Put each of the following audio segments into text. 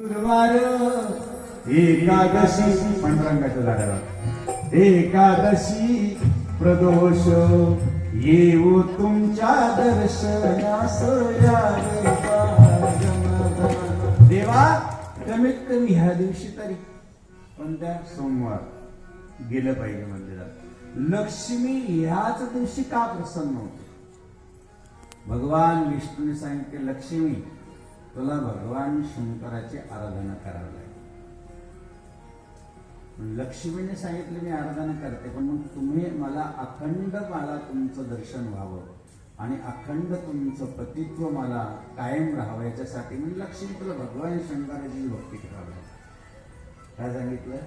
गुरुवार एकादशी पांडुरंगाच्या झाडावर एकादशी प्रदोष येऊ तुमच्या दर्शनास या देवा. कमीत कमी ह्या दिवशी तरी कोणत्या सोमवार गेलं पाहिजे मंदिरात. लक्ष्मी ह्याच दिवशी का प्रसन्न होते? भगवान विष्णूने सांगितले, लक्ष्मी तुला भगवान शंकराची आराधना करावी लागेल. लक्ष्मीने सांगितलं मी आराधना करते, पण मग तुम्ही मला तुमचं दर्शन व्हावं आणि अखंड तुमचं पतित्व मला कायम राहावं याच्यासाठी म्हणजे लक्ष्मी तुला भगवान शंकराची भक्ती करावी लागेल. काय सांगितलं?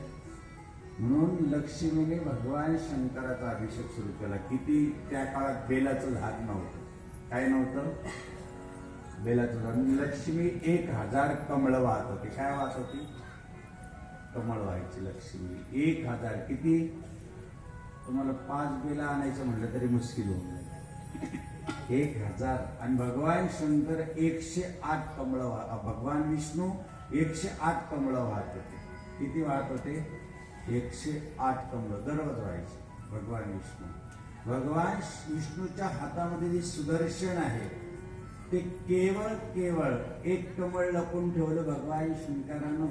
म्हणून लक्ष्मीने भगवान शंकराचा अभिषेक सुरू केला. किती त्या काळात बेलाचं झाड नव्हतं, काय नव्हतं, बेलाचं झाड. लक्ष्मी 1000 कमळं वाहत होती. काय वाहत होती? कमळ व्हायची लक्ष्मी 1000. किती? तुम्हाला 5 बेला आणायचं म्हटलं तरी मुश्किल होऊन जाईल. 1000. आणि भगवान शंकर 108 कमळं भगवान विष्णू 108 कमळं वाहत होते. किती वाहत होते? 108 कमळं दररोज व्हायचे. भगवान विष्णूच्या हातामध्ये जे सुदर्शन आहे ते केवळ एक कमळ लपून ठेवलं भगवान शंकरानं.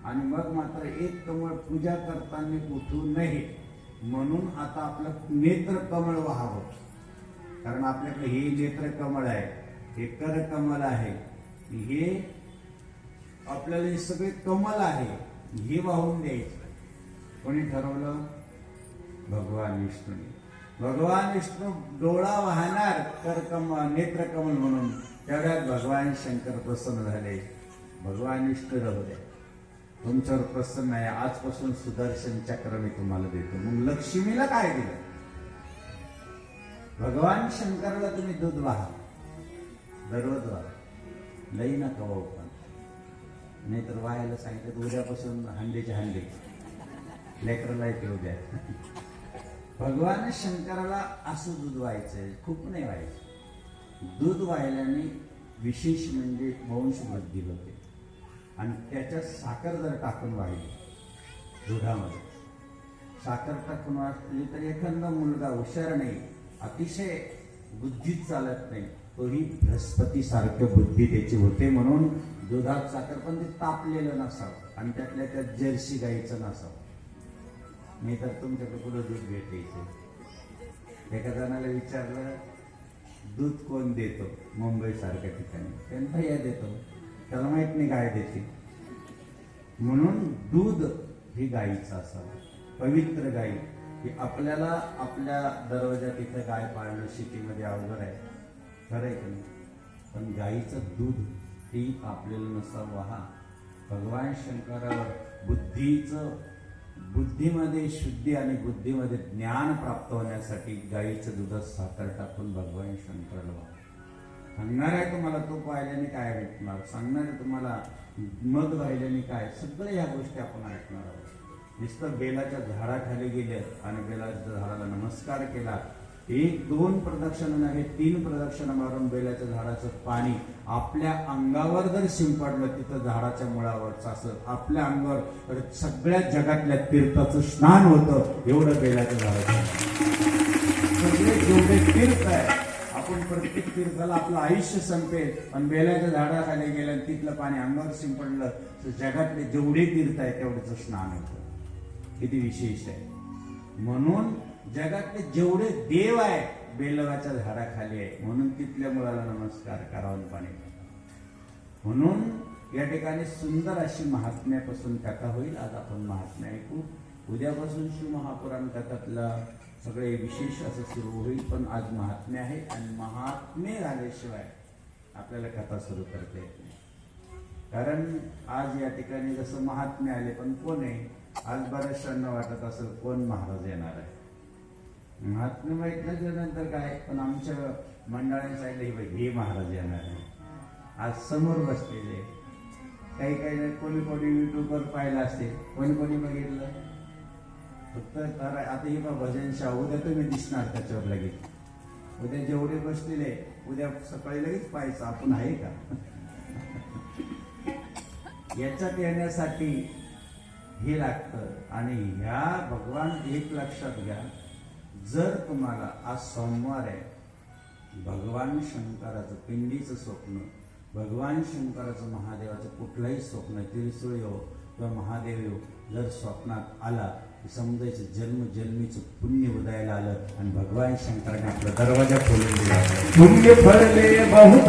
आणि मग मात्र एक कमळ पूजा करताना उठू नये म्हणून आता आपलं नेत्र कमळ व्हावं. कारण आपल्याकडे हे नेत्र कमळ आहे, हे कर कमल आहे, हे आपल्याला हे सगळे कमल आहे, हे वाहून द्यायचं. कोणी ठरवलं? भगवान विष्णूने. भगवान विष्णू डोळा वाहणार कर कमल नेत्र कमल म्हणून. तेवढ्यात भगवान शंकर प्रसन्न झाले. भगवान विष्णू राहू द्या, तुमच्यावर प्रसन्न आहे, आजपासून सुदर्शन चक्र मी तुम्हाला देतो. मग लक्ष्मीला काय दिलं? भगवान शंकराला तुम्ही दूध वाहा, दररोज वाहा, लई नका वाहू, पण नाही तर वाहायला सांगितलं उद्यापासून हंडेचे हंडे लेकराला येऊ द्या. भगवान शंकराला असं दूध व्हायचंय, खूप नाही व्हायचं. दूध व्हायल्याने विशेष म्हणजे वंशवृद्धी होते. आणि त्याच्यात साखर जर टाकून वाहिली, दुधामध्ये साखर टाकून वाचली तर एखादा मुलगा हुशार नाही, अतिशय बुद्धीच चालत नाही, तोही बृहस्पती सारखं बुद्धी त्याची होते. म्हणून दुधात साखर पण ते तापलेलं नसावं आणि त्यातल्या त्यात जर्सी गाईचं नसावं, नाही तर तुमच्याकडे पुढं दूध भेटायचं. एका जणाला विचारलं दूध कोण देतो मुंबई सारख्या ठिकाणी? त्यांना या देतो, त्याला माहित नाही काय देते. म्हणून दूध ही गाईचं असावं, पवित्र गाई. की आपल्याला आपल्या दरवाजात इथं गाय पाळणं सिटीमध्ये अवघड आहे, खरं आहे की नाही? पण गाईचं दूध ही आपल्याला नसावं. हा भगवान शंकरावर बुद्धीमध्ये शुद्धी आणि बुद्धीमध्ये ज्ञान प्राप्त होण्यासाठी गाईचं दुधात साखर टाकून भगवान शंकराला वाहा. सांगणार आहे तुम्हाला तूप वाहिल्याने काय भेटणार, सांगणार आहे तुम्हाला मध वाहिल्याने काय, सगळ्या ह्या गोष्टी आपण ऐकणार आहोत. नुसतं बेलाच्या झाडाखाली गेले आणि बेलाच्या झाडाला नमस्कार केला, 1-2 प्रदक्षिणा नव्हे 3 प्रदक्षिणा मारून बेलाच्या झाडाचं पाणी आपल्या अंगावर जर शिंपडलं, तिथं झाडाच्या मुळावरच असं आपल्या अंगावर सगळ्या जगातल्या तीर्थाचं स्नान होतं. एवढं बेलाच्या झाडाचं सगळे जेवढे तीर्थ आहे, आपण प्रत्येक तीर्थाला आपलं आयुष्य संपेल, पण बेलाच्या झाडाखाली गेलं तिथलं पाणी अंगावर शिंपडलं तर जगातले जेवढे तीर्थ आहे तेवढ्याचं स्नान होतं. किती विशेष आहे. म्हणून जगातले जेवढे देव आहे बेलवाच्या झाडाखाली आहे, म्हणून तिथल्या मुलाला नमस्कार करावं पाणी. म्हणून या ठिकाणी सुंदर अशी महात्म्यापासून कथा होईल. आज आपण महात्म्य ऐकू. उद्यापासून शिवमहापुराण कथातला सगळे विशेष असं सुरू होईल. पण आज महात्म्य आहे आणि महात्म्य झाल्याशिवाय आपल्याला कथा सुरू करता येत नाही. कारण आज या ठिकाणी जसं महात्म्य आले, पण कोण आहे? आज बऱ्याचशांना वाटत असेल कोण महाराज येणार आहे. महात्म्य माहितल्याच्या नंतर काय, पण आमच्या मंडळाने सांगितलं हे महाराज येणार आहे. आज समोर बसलेले काही कोणी युट्यूबवर पाहिलं असते, कोणी बघितलं फक्त. आता हे भजन शाह उद्या तुम्ही दिसणार त्याच्यावर लगेच. उद्या जेवढे बसलेले उद्या सकाळी लगेच पाहायचं आपण आहे का. याच्यात येण्यासाठी हे लागतं. आणि ह्या भगवान एक लक्षात घ्या, जर तुम्हाला आज सोमवार आहे, भगवान शंकराचं पिंडीचं स्वप्न, भगवान शंकराचं महादेवाचं कुठलंही स्वप्न, त्रिशूळ येऊ किंवा महादेव येऊ, जर स्वप्नात आला की समजायचं जन्मजन्मीचं पुण्य उदयाला आलं आणि भगवान शंकराने आपला दरवाजा खोलून दिला. पुण्य फळले बहुत